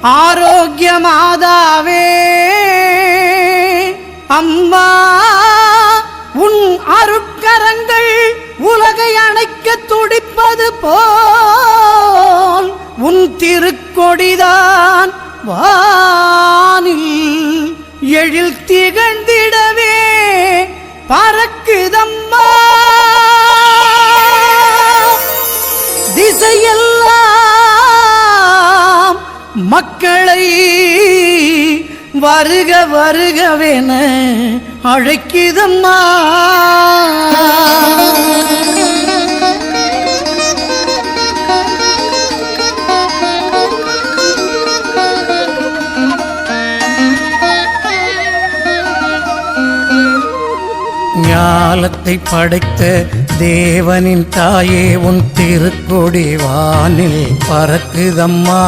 ஆரோக்கிய மாதாவே அம்மா, உன் அருட்கரங்கள் உலகை அணைக்க துடிப்பது போல் உன் திருக்கொடிதான் வானில் எழில் திகழ்ந்திடவே பறக்குதம்மா. திசையெல்லாம் மக்களை வருக வருகவென அழைக்குதம்மா. ஞாலத்தை படைத்த தேவனின் தாயே, உன் திருக்கொடி வானில் பறக்குதம்மா.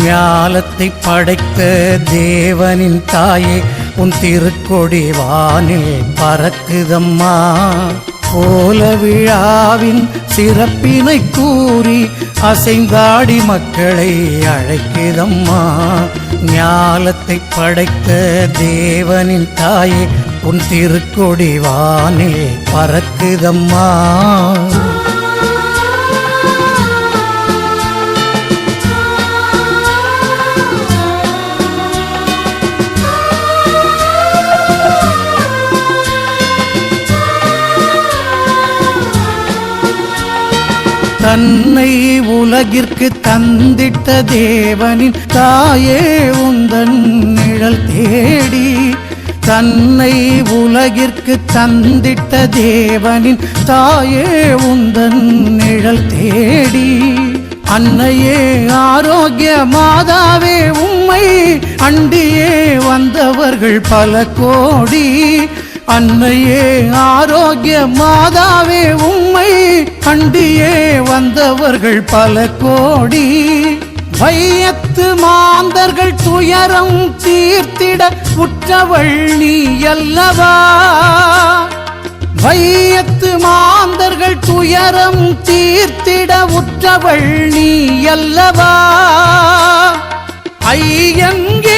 ஞாலத்தை படைத்த தேவனின் தாயே, உன் திருக்கொடி வானில் பறக்குதம்மா. கோல விழாவின் சிறப்பினை கூறி அசைந்தாடி மக்களை அழைக்குதம்மா. ஞாலத்தை படைத்த தேவனின் தாயே, உன் திருக்கொடி வானில் பறக்குதம்மா. தன்னை உலகிற்கு தந்திட்ட தேவனின் தாயே, உந்தன் நிழல் தேடி. தன்னை உலகிற்கு தந்திட்ட தேவனின் தாயே, உந்தன் நிழல் தேடி. அன்னையே ஆரோக்கிய மாதாவே, உம்மை அண்டியே வந்தவர்கள் பல கோடி. அன்னையே ஆரோக்கிய மாதாவே, உம்மை அண்டியே வந்தவர்கள் பல கோடி. வையத்து மாந்தர்கள் துயரம் தீர்த்திட உற்றவள் நீ அல்லவா. வையத்து மாந்தர்கள் துயரம் தீர்த்திட உற்றவள் நீ அல்லவா. ஐயங்கே